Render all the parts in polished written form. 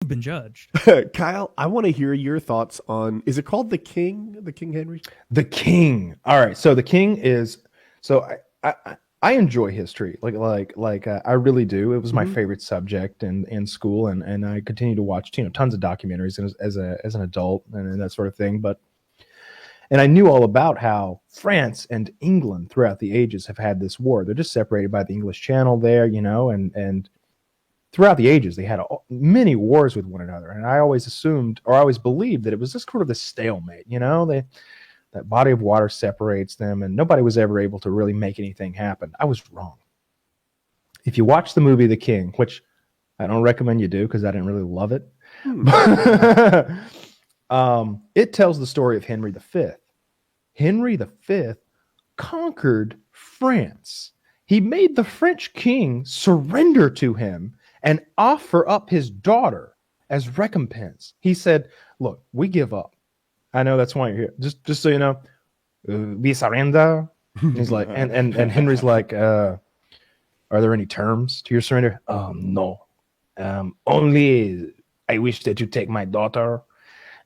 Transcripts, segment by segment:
been judged. Kyle, I want to hear your thoughts on, is it called The King? The King Henry? The King. All right. So the King is, so I enjoy history. I really do. It was my favorite subject in school. And I continue to watch, tons of documentaries as an adult and that sort of thing. And I knew all about how France and England throughout the ages have had this war. They're just separated by the English Channel there, and throughout the ages, they had many wars with one another. And I always assumed, or I always believed, that it was just sort of a stalemate. That body of water separates them, and nobody was ever able to really make anything happen. I was wrong. If you watch the movie The King, which I don't recommend you do because I didn't really love it, it tells the story of Henry V. Henry V conquered France. He made the French king surrender to him and offer up his daughter as recompense. He said, look, we give up. I know that's why you're here. Just so you know, we surrender. And he's like, and Henry's like, are there any terms to your surrender? No. Only I wish that you take my daughter.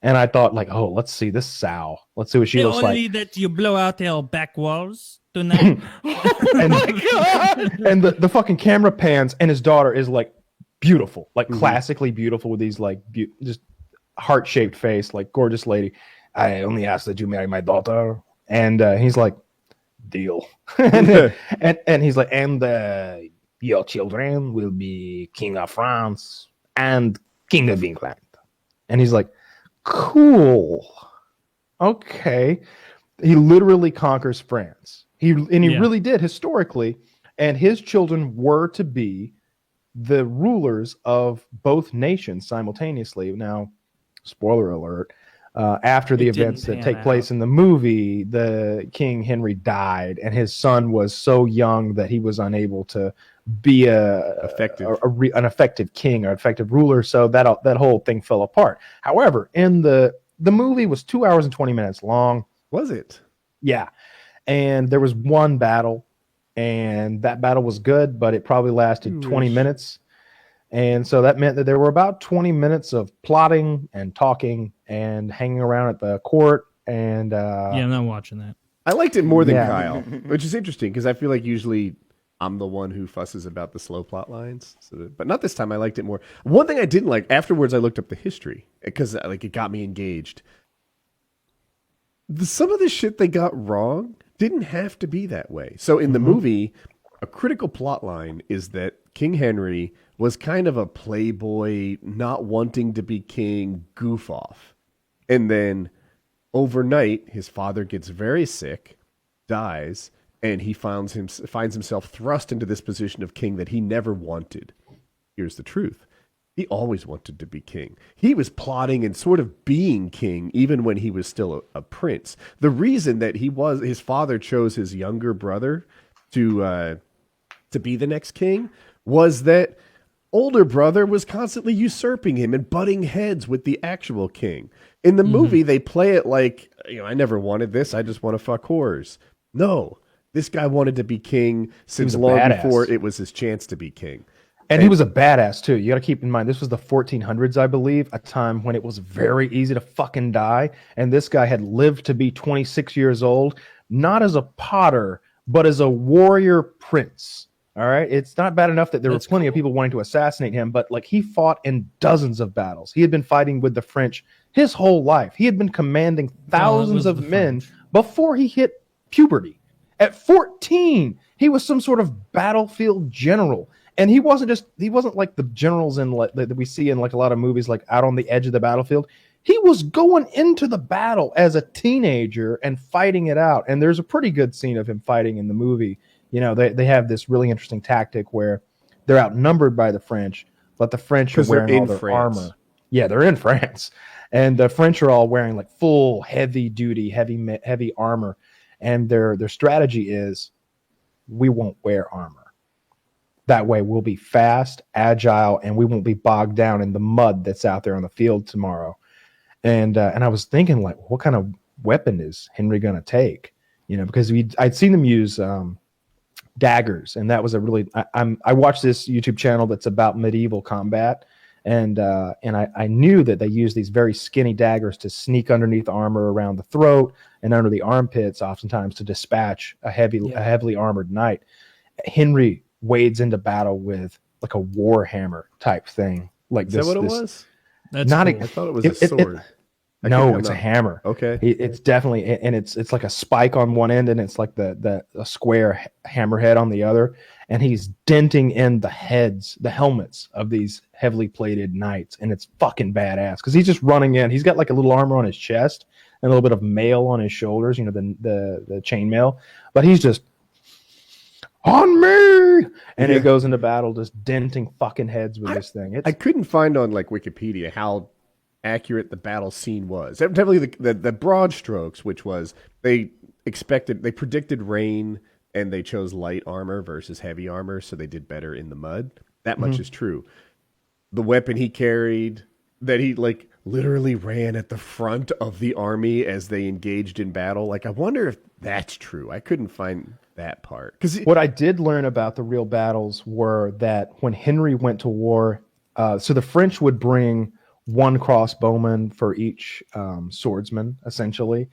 And I thought, let's see this sow. Let's see what she looks like. Only that you blow out our back walls tonight. And, oh my God. And the fucking camera pans, and his daughter is beautiful, classically beautiful with these just heart-shaped face, gorgeous lady. I only ask that you marry my daughter. And he's like, deal. and he's like, and your children will be king of France and king of England. And he's like, cool. Okay. He literally conquers France. He really did historically. And his children were to be the rulers of both nations simultaneously. Now, spoiler alert, after the events that take place in the movie, the King Henry died, and his son was so young that he was unable to be an effective king or effective ruler. So that whole thing fell apart. However, in the movie was 2 hours and 20 minutes long. Was it? Yeah. And there was one battle, and that battle was good, but it probably lasted 20 minutes. And so that meant that there were about 20 minutes of plotting and talking and hanging around at the court. And I'm not watching that. I liked it more than Kyle, which is interesting because I feel like usually I'm the one who fusses about the slow plot lines. But not this time. I liked it more. One thing I didn't like, afterwards I looked up the history because it got me engaged. Some of the shit they got wrong didn't have to be that way. So in the movie, a critical plot line is that King Henry was kind of a playboy, not wanting to be king, goof off. And then overnight, his father gets very sick, dies, and he finds himself thrust into this position of king that he never wanted. Here's the truth. He always wanted to be king. He was plotting and sort of being king even when he was still a prince. The reason that his father chose his younger brother to be the next king was that older brother was constantly usurping him and butting heads with the actual king. In the movie, they play it like, I never wanted this. I just want to fuck whores. No, this guy wanted to be king since long before it was his chance to be king. And he was a badass too. You got to keep in mind, this was the 1400s, I believe, a time when it was very easy to fucking die. And this guy had lived to be 26 years old, not as a potter, but as a warrior prince. All right. It's not bad enough that there were plenty of people wanting to assassinate him, but he fought in dozens of battles. He had been fighting with the French his whole life. He had been commanding thousands of men before he hit puberty. At 14, he was some sort of battlefield general. And he wasn't like the generals that we see in a lot of movies, out on the edge of the battlefield. He was going into the battle as a teenager and fighting it out. And there's a pretty good scene of him fighting in the movie. They have this really interesting tactic where they're outnumbered by the French, but the French are wearing all their armor. Yeah, they're in France. And the French are all wearing full heavy duty, heavy armor. And their strategy is, we won't wear armor. That way we'll be fast, agile, and we won't be bogged down in the mud that's out there on the field tomorrow. And I was thinking, what kind of weapon is Henry going to take? Because I'd seen them use daggers, and that was a really I watched this YouTube channel that's about medieval combat, I knew that they used these very skinny daggers to sneak underneath armor around the throat and under the armpits, oftentimes to dispatch a heavily armored knight. Henry wades into battle with like a war hammer type thing. Like Is that what it was? That's not cool. I thought it was a sword. No, it's a hammer. Okay. It's definitely, and it's like a spike on one end, and it's like a square hammerhead on the other, and he's denting in the helmets of these heavily plated knights, and it's fucking badass because he's just running in. He's got like a little armor on his chest and a little bit of mail on his shoulders, the chain mail, but he's just on me, and he goes into battle just denting fucking heads with this thing. I couldn't find on like Wikipedia how accurate the battle scene was. Definitely the broad strokes, which was they predicted rain and they chose light armor versus heavy armor, so they did better in the mud. That much is true. The weapon he carried, that he like literally ran at the front of the army as they engaged in battle. Like, I wonder if that's true. I couldn't find that part. What I did learn about the real battles were that when Henry went to war, so the French would bring one crossbowman for each swordsman, essentially,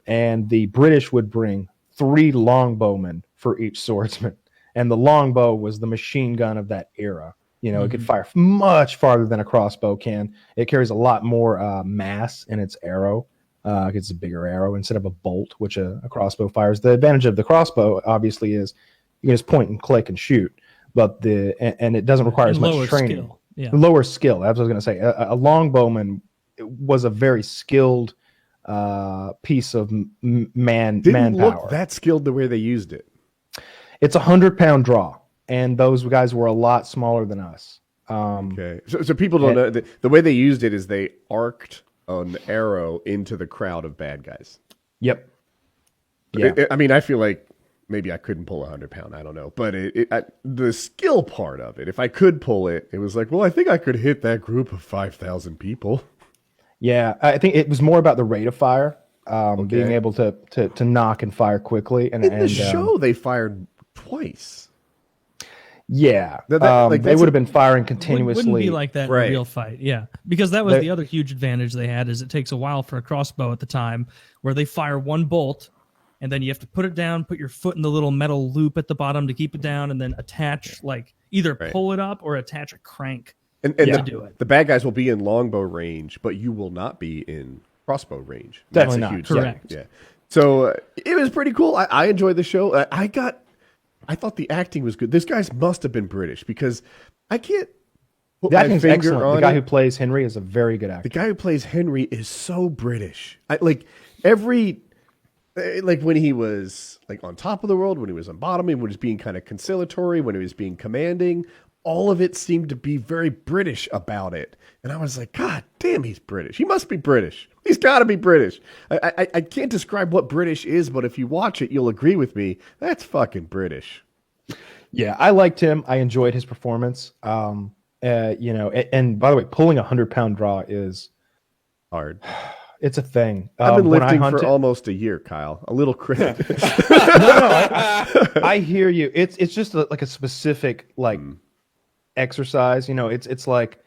and the British would bring 3 longbowmen for each swordsman. And the longbow was the machine gun of that era. It could fire much farther than a crossbow can. It carries a lot more mass in its arrow. It's a bigger arrow instead of a bolt, which a crossbow fires. The advantage of the crossbow, obviously, is you can just point and click and shoot, but it doesn't require as much training. Skill. Yeah. Lower skill. That's what I was going to say. A longbowman was a very skilled piece of manpower. Look that skilled the way they used it. It's a 100-pound draw, and those guys were a lot smaller than us. Okay, so people don't know the way they used it is they arced an arrow into the crowd of bad guys. Yep. Yeah. I mean, I feel like maybe I couldn't pull 100-pound. I don't know, but the skill part of it, if I could pull it, it was like, well, I think I could hit that group of 5,000 people. Yeah, I think it was more about the rate of fire, being able to knock and fire quickly. And in the show, they fired twice. Yeah, they would have been firing continuously. Wouldn't be like that in a real fight, yeah. Because that was the other huge advantage they had, is it takes a while for a crossbow at the time, where they fire one bolt, and then you have to put it down, put your foot in the little metal loop at the bottom to keep it down, and then attach, either pull it up or attach a crank to do it. The bad guys will be in longbow range, but you will not be in crossbow range. Definitely That's not. Huge Correct. Yeah. So it was pretty cool. I enjoyed the show. I thought the acting was good. This guy must have been British because I can't put the my acting's finger excellent. on The guy it. who plays Henry is a very good actor. The guy who plays Henry is so British. When he was on top of the world, when he was on bottom, when he was being kind of conciliatory, when he was being commanding, all of it seemed to be very British about it. And I was like, God damn, he's British. He must be British. He's got to be British. I can't describe what British is, but if you watch it, you'll agree with me. That's fucking British. Yeah, I liked him. I enjoyed his performance. And by the way, pulling 100-pound draw is hard. It's a thing. I've been lifting for almost a year, Kyle. A little credit. I hear you. It's just like a specific exercise. It's like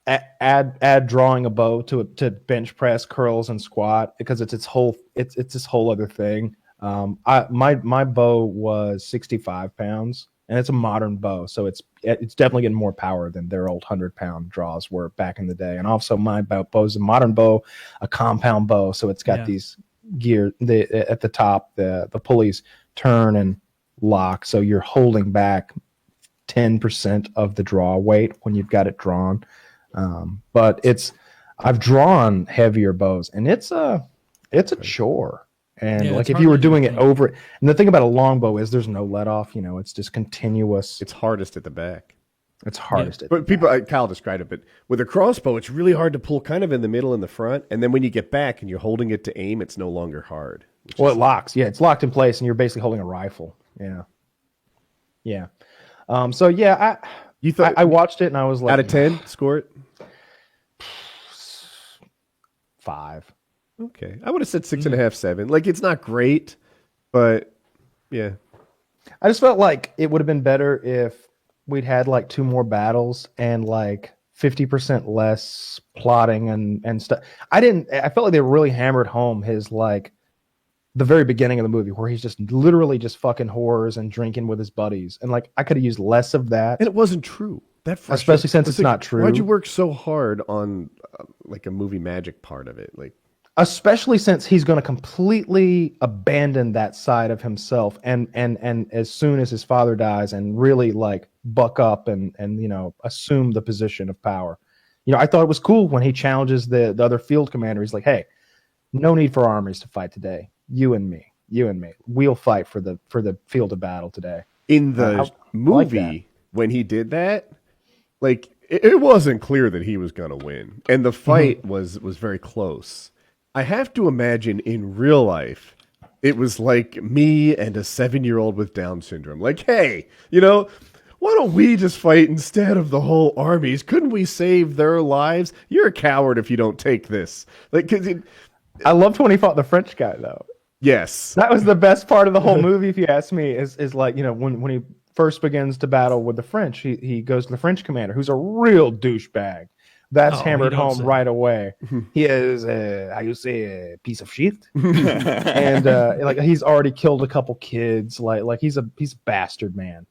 add drawing a bow to bench press, curls, and squat, because it's this whole other thing. My bow was 65 pounds, and it's a modern bow, so it's definitely getting more power than their old 100-pound draws were back in the day. And also, my bow is a modern bow, a compound bow, so it's got these gear at the top. The pulleys turn and lock, so you're holding back 10% of the draw weight when you've got it drawn. But I've drawn heavier bows, and it's a chore. And if you were doing it over, and the thing about a longbow is there's no let off. It's just continuous. It's hardest at the back. It's hardest. But Kyle described it. But with a crossbow, it's really hard to pull kind of in the middle and the front, and then when you get back and you're holding it to aim, it's no longer hard. Well, it locks. Yeah, it's locked in place, and you're basically holding a rifle. Yeah. So yeah, I watched it and I was like, out of 10, score it 5. Okay, I would have said 6.5, 7. It's not great, but yeah. I just felt like it would have been better if we'd had 2 more battles and 50% less plotting and stuff. I felt like they really hammered home his like the very beginning of the movie where he's just literally just fucking whores and drinking with his buddies. And like I could have used less of that. And it wasn't true. Especially since it's not true. Why'd you work so hard on like a movie magic part of it? Like, especially since he's going to completely abandon that side of himself and as soon as his father dies and really like buck up and assume the position of power. I thought it was cool when he challenges the other field commander. He's like, hey, no need for armies to fight today. You and me, we'll fight for the field of battle today. In the movie, when he did that, like it wasn't clear that he was going to win, and the fight was very close. I have to imagine in real life, it was like me and a 7-year-old with Down syndrome. Like, hey, why don't we just fight instead of the whole armies? Couldn't we save their lives? You're a coward if you don't take this. Like, I loved when he fought the French guy, though. Yes, that was the best part of the whole movie, if you ask me. Is like when he first begins to battle with the French, he goes to the French commander, who's a real douchebag. That's hammered home right away. He is, how you say, a piece of shit, and like he's already killed a couple kids. Like he's a bastard, man.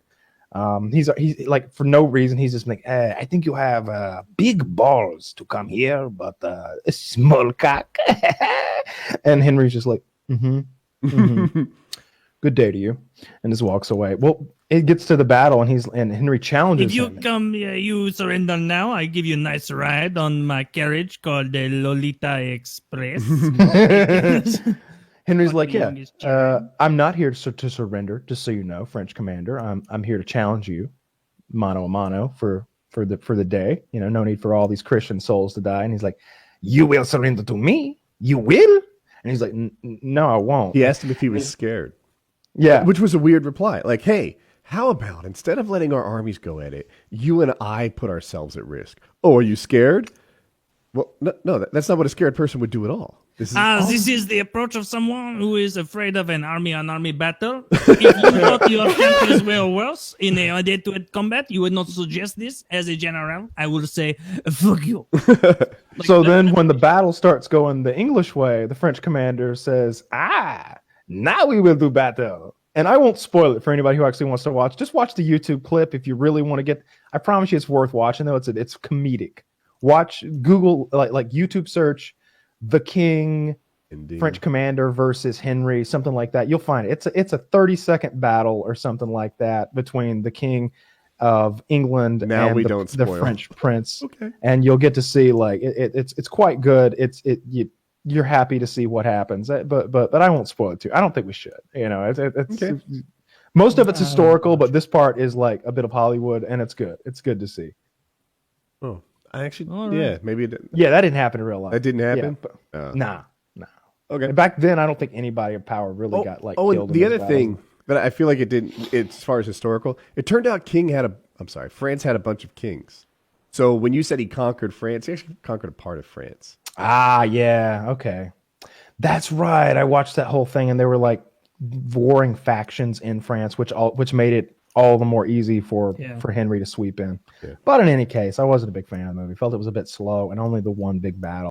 He's like for no reason. He's just like, I think you have big balls to come here, but a small cock. And Henry's just like, good day to you, and just walks away. Well, it gets to the battle, and Henry challenges him. If you come, you surrender now. I give you a nice ride on my carriage called the Lolita Express. Henry's like, I'm not here to surrender, just so you know, French commander. I'm here to challenge you, mano a mano, for the day. No need for all these Christian souls to die. And he's like, you will surrender to me? You will? And he's like, no, I won't. He asked him if he was scared. Yeah. Which was a weird reply. Like, hey, how about instead of letting our armies go at it, you and I put ourselves at risk? Oh, are you scared? Well, no, that's not what a scared person would do at all. This is the approach of someone who is afraid of an army-on-army battle. If you thought your countries were worse in a head-to-head combat, you would not suggest this. As a general, I would say, fuck you. So then when the battle starts going the English way, the French commander says, now we will do battle. And I won't spoil it for anybody who actually wants to watch. Just watch the YouTube clip if you really want to get. I promise you it's worth watching, though. It's comedic. Watch, Google, like YouTube search the King French commander versus Henry, something like that. You'll find it. It's a 30-second battle or something like that between the King of England and the French prince. Okay. And you'll get to see like it's quite good. You're happy to see what happens, but I won't spoil it too. I don't think we should. Most of it's historical, but this part is like a bit of Hollywood, and it's good. It's good to see. Oh, I actually, maybe it didn't. Yeah, that didn't happen in real life. That didn't happen. Yeah, nah. Okay. And back then, I don't think anybody of power really got like. Oh, killed and the other thing that I feel like it didn't. As far as historical, it turned out France had a bunch of kings. So when you said he conquered France, he actually conquered a part of France. Ah, yeah, okay, that's right. I watched that whole thing, and they were like warring factions in France, which made it all the more easy for Henry to sweep in. Yeah. But in any case, I wasn't a big fan of the movie. Felt it was a bit slow, and only the one big battle.